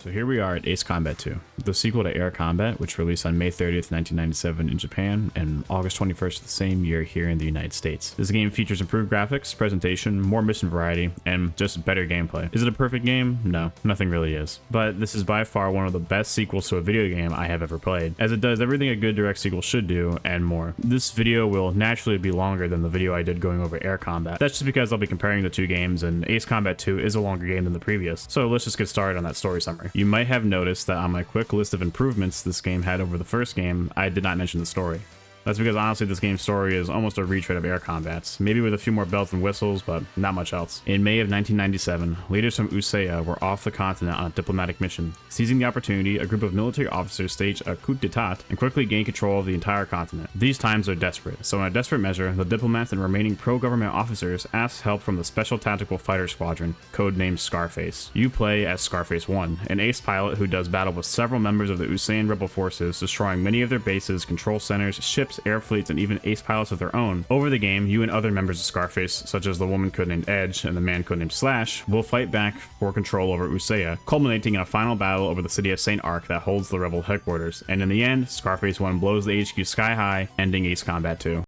So here we are at Ace Combat 2, the sequel to Air Combat, which released on May 30th, 1997 in Japan and August 21st of the same year here in the United States. This game features improved graphics, presentation, more mission variety, and just better gameplay. Is it a perfect game? No, nothing really is. But this is by far one of the best sequels to a video game I have ever played, as it does everything a good direct sequel should do and more. This video will naturally be longer than the video I did going over Air Combat. That's just because I'll be comparing the two games, and Ace Combat 2 is a longer game than the previous. So let's just get started on that story summary. You might have noticed that on my quick list of improvements this game had over the first game, I did not mention the story. That's because honestly this game's story is almost a retread of Air Combat's, maybe with a few more bells and whistles, but not much else. In May of 1997, leaders from Usea were off the continent on a diplomatic mission. Seizing the opportunity, a group of military officers staged a coup d'etat and quickly gained control of the entire continent. These times are desperate, so in a desperate measure, the diplomats and remaining pro-government officers asked help from the Special Tactical Fighter Squadron, codenamed Scarface. You play as Scarface 1, an ace pilot who does battle with several members of the Usean rebel forces, destroying many of their bases, control centers, ships, air fleets, and even ace pilots of their own. Over the game, you and other members of Scarface, such as the woman codenamed Edge and the man codenamed Slash, will fight back for control over Usea, culminating in a final battle over the city of St. Arc that holds the rebel headquarters. And in the end, Scarface 1 blows the HQ sky high, ending Ace Combat 2.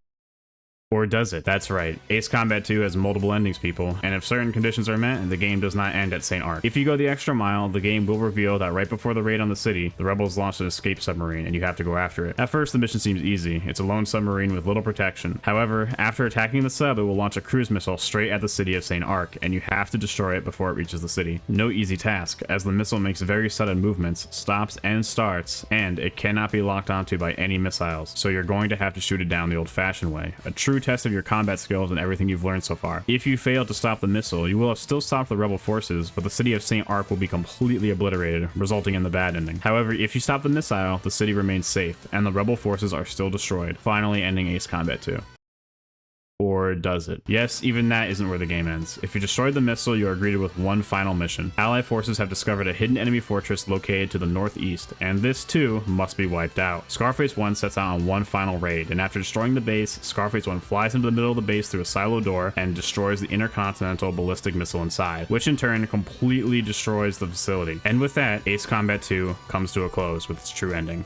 Or does it? That's right. Ace Combat 2 has multiple endings, people, and if certain conditions are met, the game does not end at St. Arc. If you go the extra mile, the game will reveal that right before the raid on the city, the rebels launched an escape submarine, and you have to go after it. At first, the mission seems easy. It's a lone submarine with little protection. However, after attacking the sub, it will launch a cruise missile straight at the city of St. Arc, and you have to destroy it before it reaches the city. No easy task, as the missile makes very sudden movements, stops and starts, and it cannot be locked onto by any missiles, so you're going to have to shoot it down the old-fashioned way. A true test of your combat skills and everything you've learned so far. If you fail to stop the missile, you will have still stopped the rebel forces, but the city of St. Arc will be completely obliterated, resulting in the bad ending. However, if you stop the missile, the city remains safe, and the rebel forces are still destroyed, finally ending Ace Combat 2. Or does it? Yes, even that isn't where the game ends. If you destroy the missile, you are greeted with one final mission. Allied forces have discovered a hidden enemy fortress located to the northeast, and this too must be wiped out. Scarface 1 sets out on one final raid, and after destroying the base, Scarface 1 flies into the middle of the base through a silo door and destroys the intercontinental ballistic missile inside, which in turn completely destroys the facility. And with that, Ace Combat 2 comes to a close with its true ending.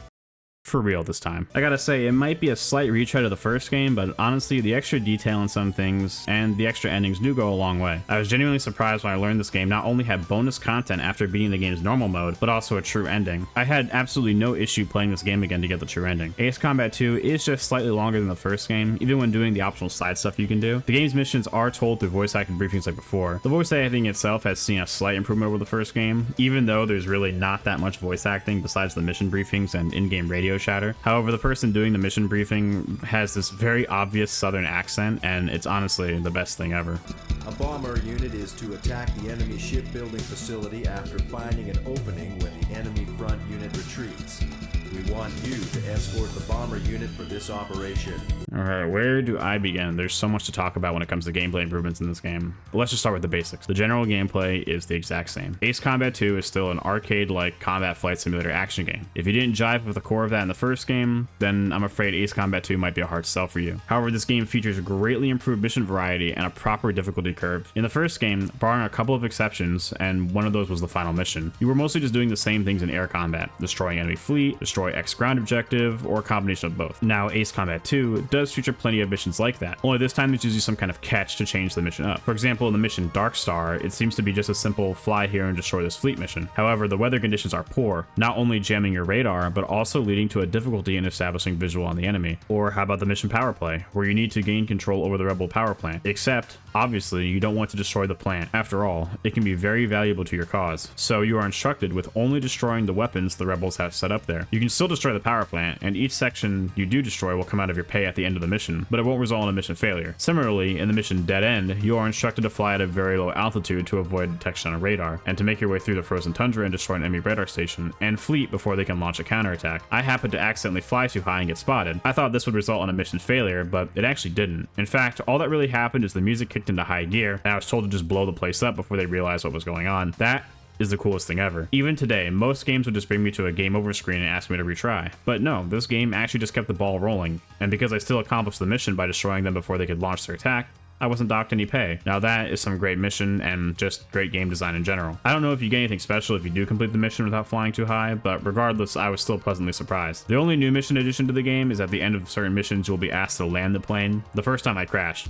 For real this time. I gotta say, it might be a slight retread of the first game, but honestly, the extra detail in some things and the extra endings do go a long way. I was genuinely surprised when I learned this game not only had bonus content after beating the game's normal mode, but also a true ending. I had absolutely no issue playing this game again to get the true ending. Ace Combat 2 is just slightly longer than the first game, even when doing the optional side stuff you can do. The game's missions are told through voice acting briefings like before. The voice acting itself has seen a slight improvement over the first game, even though there's really not that much voice acting besides the mission briefings and in-game radio chatter. However, the person doing the mission briefing has this very obvious southern accent, and it's honestly the best thing ever. A bomber unit is to attack the enemy shipbuilding facility after finding an opening when the enemy front unit retreats. We want you to escort the bomber unit for this operation. Alright, where do I begin? There's so much to talk about when it comes to gameplay improvements in this game. But let's just start with the basics. The general gameplay is the exact same. Ace Combat 2 is still an arcade-like combat flight simulator action game. If you didn't jive with the core of that in the first game, then I'm afraid Ace Combat 2 might be a hard sell for you. However, this game features greatly improved mission variety and a proper difficulty curve. In the first game, barring a couple of exceptions, and one of those was the final mission, you were mostly just doing the same things in Air Combat, destroying enemy fleet, destroy X ground objective, or a combination of both. Now, Ace Combat 2 does feature plenty of missions like that, only this time there's usually some kind of catch to change the mission up. For example, in the mission Dark Star, it seems to be just a simple fly here and destroy this fleet mission. However, the weather conditions are poor, not only jamming your radar, but also leading to a difficulty in establishing visual on the enemy. Or how about the mission Power Play, where you need to gain control over the rebel power plant, except obviously you don't want to destroy the plant. After all, it can be very valuable to your cause, so you are instructed with only destroying the weapons the rebels have set up there. You can still destroy the power plant, and each section you do destroy will come out of your pay at the end of the mission, but it won't result in a mission failure. Similarly, in the mission Dead End, you are instructed to fly at a very low altitude to avoid detection on radar, and to make your way through the frozen tundra and destroy an enemy radar station and fleet before they can launch a counterattack. I happened to accidentally fly too high and get spotted. I thought this would result in a mission failure, but it actually didn't. In fact, all that really happened is the music kicked into high gear, and I was told to just blow the place up before they realized what was going on. That is the coolest thing ever. Even today, most games would just bring me to a game over screen and ask me to retry. But no, this game actually just kept the ball rolling, and because I still accomplished the mission by destroying them before they could launch their attack, I wasn't docked any pay. Now that is some great mission and just great game design in general. I don't know if you get anything special if you do complete the mission without flying too high, but regardless, I was still pleasantly surprised. The only new mission addition to the game is at the end of certain missions you'll be asked to land the plane. The first time I crashed.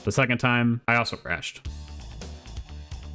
The second time, I also crashed.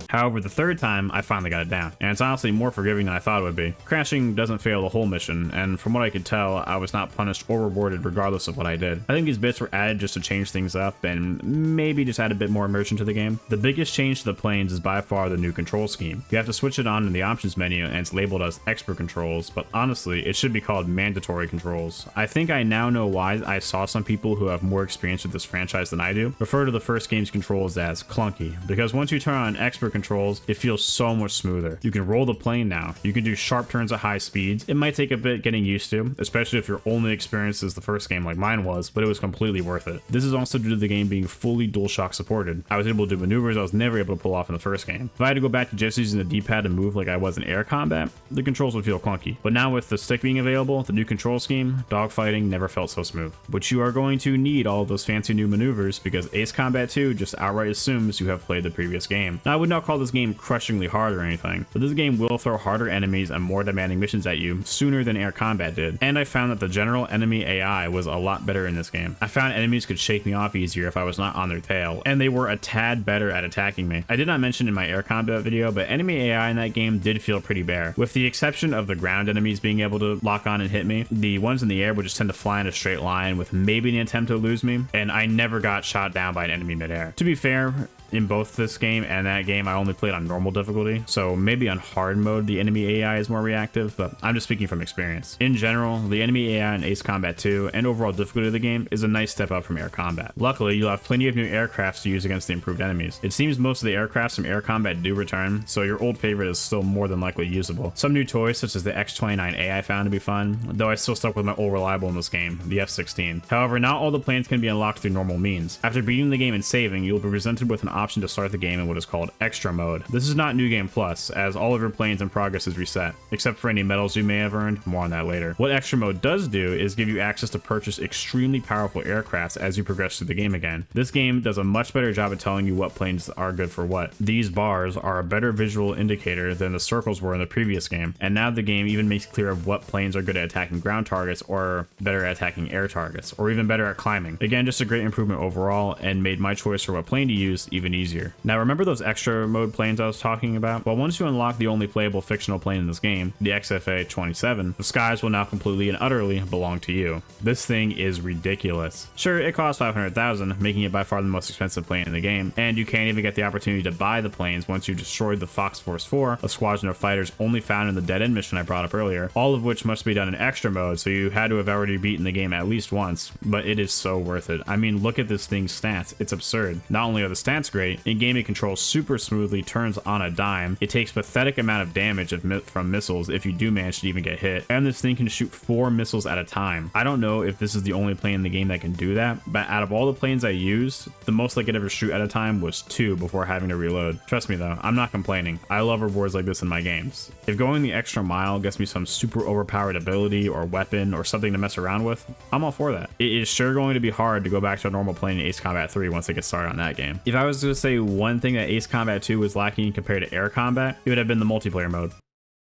However, the third time, I finally got it down, and it's honestly more forgiving than I thought it would be. Crashing doesn't fail the whole mission, and from what I could tell, I was not punished or rewarded regardless of what I did. I think these bits were added just to change things up, and maybe just add a bit more immersion to the game. The biggest change to the planes is by far the new control scheme. You have to switch it on in the options menu, and it's labeled as expert controls, but honestly, it should be called mandatory controls. I think I now know why I saw some people who have more experience with this franchise than I do refer to the first game's controls as clunky, because once you turn on expert controls, it feels so much smoother. You can roll the plane now. You can do sharp turns at high speeds. It might take a bit getting used to, especially if your only experience is the first game like mine was, but it was completely worth it. This is also due to the game being fully DualShock supported. I was able to do maneuvers I was never able to pull off in the first game. If I had to go back to just using the D-pad to move like I was in air combat, the controls would feel clunky. But now with the stick being available, the new control scheme, dogfighting never felt so smooth. But you are going to need all of those fancy new maneuvers because Ace Combat 2 just outright assumes you have played the previous game. Now, I would not call this game crushingly hard or anything, but this game will throw harder enemies and more demanding missions at you sooner than air combat did, and I found that the general enemy AI was a lot better in this game. I found enemies could shake me off easier if I was not on their tail, and they were a tad better at attacking me. I did not mention in my air combat video, but enemy AI in that game did feel pretty bare. With the exception of the ground enemies being able to lock on and hit me, the ones in the air would just tend to fly in a straight line with maybe an attempt to lose me, and I never got shot down by an enemy midair. To be fair, in both this game and that game, I only played on normal difficulty, so maybe on hard mode the enemy AI is more reactive, but I'm just speaking from experience. In general, the enemy AI in Ace Combat 2 and overall difficulty of the game is a nice step up from air combat. Luckily, you'll have plenty of new aircrafts to use against the improved enemies. It seems most of the aircrafts from air combat do return, so your old favorite is still more than likely usable. Some new toys such as the X-29A I found to be fun, though I still stuck with my old reliable in this game, the F-16. However, not all the planes can be unlocked through normal means. After beating the game and saving, you'll be presented with an option to start the game in what is called Extra Mode. This is not New Game Plus, as all of your planes and progress is reset, except for any medals you may have earned. More on that later. What Extra Mode does do is give you access to purchase extremely powerful aircrafts as you progress through the game again. This game does a much better job at telling you what planes are good for what. These bars are a better visual indicator than the circles were in the previous game, and now the game even makes clear of what planes are good at attacking ground targets or better at attacking air targets, or even better at climbing. Again, just a great improvement overall, and made my choice for what plane to use even easier. Now remember those extra mode planes I was talking about? Well, once you unlock the only playable fictional plane in this game, the XFA-27, the skies will now completely and utterly belong to you. This thing is ridiculous. Sure, it costs $500,000, making it by far the most expensive plane in the game, and you can't even get the opportunity to buy the planes once you've destroyed the Fox Force 4, a squadron of fighters only found in the dead end mission I brought up earlier, all of which must be done in extra mode, so you had to have already beaten the game at least once, but it is so worth it. I mean, look at this thing's stats. It's absurd. Not only are the stats great, in-game it controls super smoothly, turns on a dime, it takes pathetic amount of damage from missiles if you do manage to even get hit, and this thing can shoot 4 missiles at a time. I don't know if this is the only plane in the game that can do that, but out of all the planes I used, the most I could ever shoot at a time was 2 before having to reload. Trust me though, I'm not complaining. I love rewards like this in my games. If going the extra mile gets me some super overpowered ability or weapon or something to mess around with, I'm all for that. It is sure going to be hard to go back to a normal plane in Ace Combat 3 once I get started on that game. If I was to say one thing that Ace Combat 2 was lacking compared to air combat, it would have been the multiplayer mode.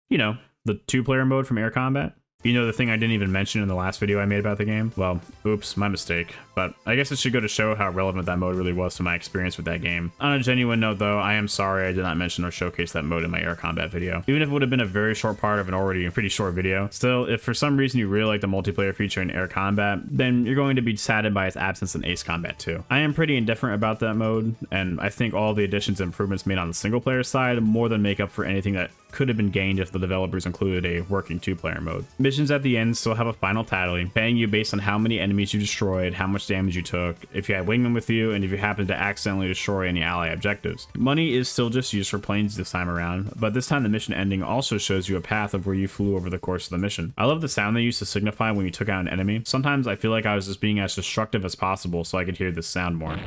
You know, the 2-player mode from air combat. You know, the thing I didn't even mention in the last video I made about the game? Well, oops, my mistake. But I guess it should go to show how relevant that mode really was to my experience with that game. On a genuine note though, I am sorry I did not mention or showcase that mode in my air combat video. Even if it would have been a very short part of an already pretty short video, still, if for some reason you really like the multiplayer feature in air combat, then you're going to be saddened by its absence in Ace Combat 2. I am pretty indifferent about that mode, and I think all the additions and improvements made on the single player side more than make up for anything that could have been gained if the developers included a working 2-player mode. Missions at the end still have a final tally, paying you based on how many enemies you destroyed, how much damage you took, if you had wingmen with you, and if you happened to accidentally destroy any ally objectives. Money is still just used for planes this time around, but this time the mission ending also shows you a path of where you flew over the course of the mission. I love the sound they used to signify when you took out an enemy. Sometimes I feel like I was just being as destructive as possible so I could hear this sound more.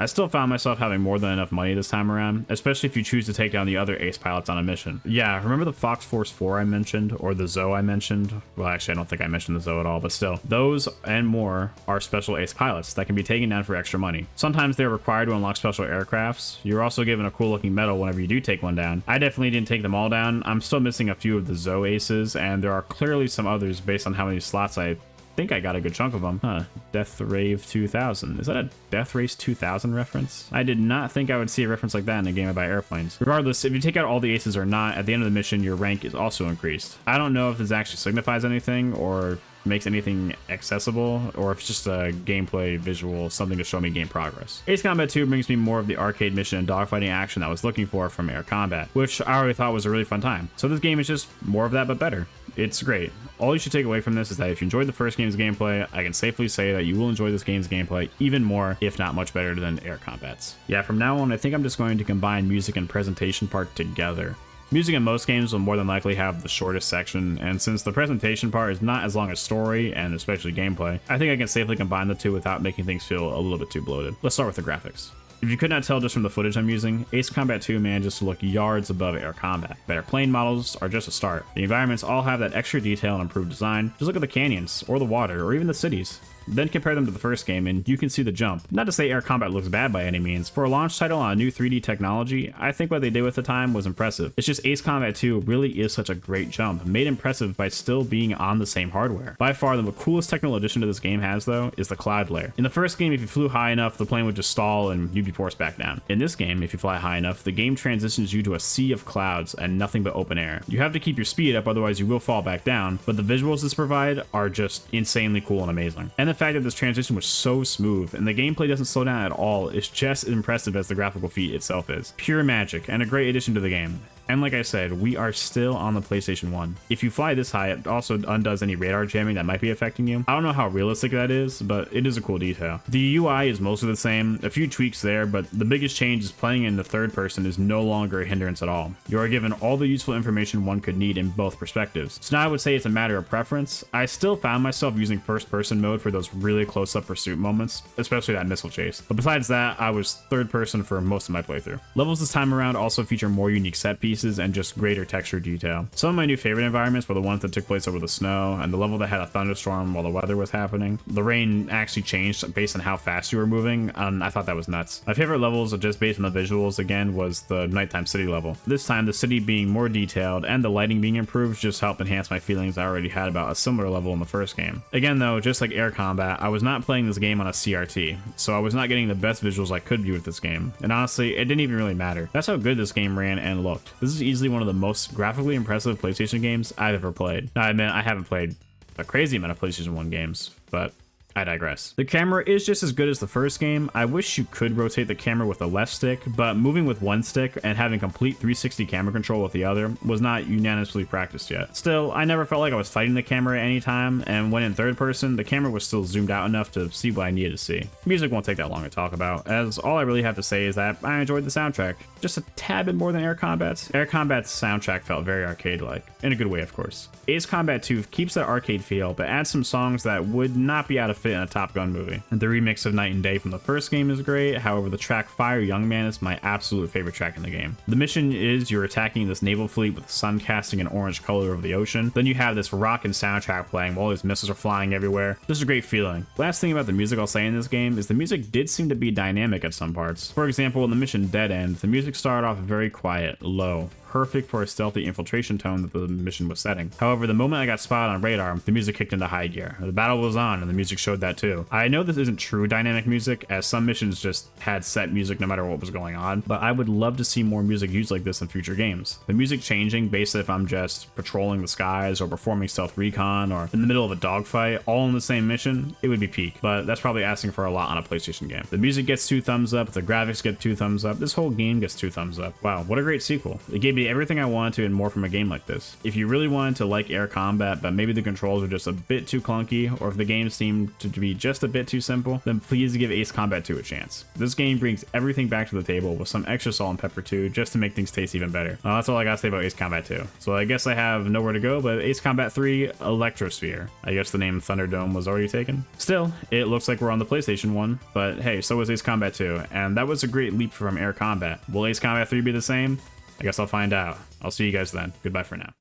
I still found myself having more than enough money this time around, especially if you choose to take down the other ace pilots on a mission. Yeah, remember the Fox Force 4 I mentioned, or the Zoe I mentioned? Well, actually, I don't think I mentioned the Zoe at all, but still, those and more are special ace pilots that can be taken down for extra money. Sometimes they're required to unlock special aircrafts. You're also given a cool looking medal whenever you do take one down. I definitely didn't take them all down. I'm still missing a few of the Zoe aces, and there are clearly some others based on how many slots I think I got a good chunk of them. Death Rave 2000. Is that a Death Race 2000 reference? I did not think I would see a reference like that in a game about airplanes. Regardless, if you take out all the aces or not, at the end of the mission, your rank is also increased. I don't know if this actually signifies anything or makes anything accessible, or if it's just a gameplay visual, something to show me game progress. Ace Combat 2 brings me more of the arcade mission and dogfighting action that I was looking for from Air Combat, which I already thought was a really fun time. So this game is just more of that, but better. It's great. All you should take away from this is that if you enjoyed the first game's gameplay, I can safely say that you will enjoy this game's gameplay even more, if not much better than Air Combat's. Yeah, from now on, I think I'm just going to combine music and presentation part together. Music in most games will more than likely have the shortest section, and since the presentation part is not as long as story, and especially gameplay, I think I can safely combine the two without making things feel a little bit too bloated. Let's start with the graphics. If you could not tell just from the footage I'm using, Ace Combat 2 manages to look yards above Air Combat. Better plane models are just a start. The environments all have that extra detail and improved design. Just look at the canyons, or the water, or even the cities. Then compare them to the first game and you can see the jump. Not to say Air Combat looks bad by any means. For a launch title on a new 3D technology, I think what they did with the time was impressive. It's just Ace Combat 2 really is such a great jump, made impressive by still being on the same hardware. By far the coolest technical addition to this game has though is the cloud layer. In the first game, if you flew high enough, the plane would just stall and you'd be forced back down. In this game, if you fly high enough, the game transitions you to a sea of clouds and nothing but open air. You have to keep your speed up, otherwise you will fall back down, but the visuals this provide are just insanely cool and amazing. And the fact that this transition was so smooth and the gameplay doesn't slow down at all is just as impressive as the graphical feat itself is. Pure magic and a great addition to the game. And like I said, we are still on the PlayStation 1. If you fly this high, it also undoes any radar jamming that might be affecting you. I don't know how realistic that is, but it is a cool detail. The UI is mostly the same, a few tweaks there, but the biggest change is playing in the third person is no longer a hindrance at all. You are given all the useful information one could need in both perspectives. So now I would say it's a matter of preference. I still found myself using first person mode for those really close up pursuit moments, especially that missile chase. But besides that, I was third person for most of my playthrough. Levels this time around also feature more unique set pieces and just greater texture detail. Some of my new favorite environments were the ones that took place over the snow, and the level that had a thunderstorm while the weather was happening. The rain actually changed based on how fast you were moving, and I thought that was nuts. My favorite levels, just based on the visuals again, was the nighttime city level. This time, the city being more detailed and the lighting being improved just helped enhance my feelings I already had about a similar level in the first game. Again though, just like Air Combat, I was not playing this game on a CRT, so I was not getting the best visuals I could be with this game, and honestly, it didn't even really matter. That's how good this game ran and looked. This is easily one of the most graphically impressive PlayStation games I've ever played. Now, I admit I haven't played a crazy amount of PlayStation 1 games, but I digress. The camera is just as good as the first game. I wish you could rotate the camera with the left stick, but moving with one stick and having complete 360 camera control with the other was not unanimously practiced yet. Still, I never felt like I was fighting the camera at any time, and when in third person, the camera was still zoomed out enough to see what I needed to see. Music won't take that long to talk about, as all I really have to say is that I enjoyed the soundtrack. Just a tad bit more than Air Combat's. Air Combat's soundtrack felt very arcade-like, in a good way of course. Ace Combat 2 keeps that arcade feel, but adds some songs that would not be out of fit in a Top Gun movie. And the remix of Night and Day from the first game is great, however the track Fire Young Man is my absolute favorite track in the game. The mission is you're attacking this naval fleet with the sun casting an orange color over the ocean, then you have this rockin' soundtrack playing while these missiles are flying everywhere. This is a great feeling. Last thing about the music I'll say in this game is the music did seem to be dynamic at some parts. For example, in the mission Dead End, the music started off very quiet, low, perfect for a stealthy infiltration tone that the mission was setting. However, the moment I got spotted on radar, the music kicked into high gear. The battle was on and the music showed that too. I know this isn't true dynamic music, as some missions just had set music no matter what was going on, but I would love to see more music used like this in future games. The music changing based if I'm just patrolling the skies or performing stealth recon or in the middle of a dogfight, all in the same mission, it would be peak, but that's probably asking for a lot on a PlayStation game. The music gets 2 thumbs up, the graphics get 2 thumbs up, this whole game gets 2 thumbs up. Wow, what a great sequel. It gave me be everything I wanted to and more from a game like this. If you really wanted to like air combat, but maybe the controls are just a bit too clunky, or if the game seemed to be just a bit too simple, then please give Ace Combat 2 a chance. This game brings everything back to the table with some extra salt and pepper too, just to make things taste even better. That's all I gotta say about Ace Combat 2. So I guess I have nowhere to go but Ace Combat 3 Electrosphere. I guess the name Thunderdome was already taken. Still, it looks like we're on the PlayStation 1, but hey, so was Ace Combat 2, and that was a great leap from air combat. Will Ace Combat 3 be the same? I guess I'll find out. I'll see you guys then. Goodbye for now.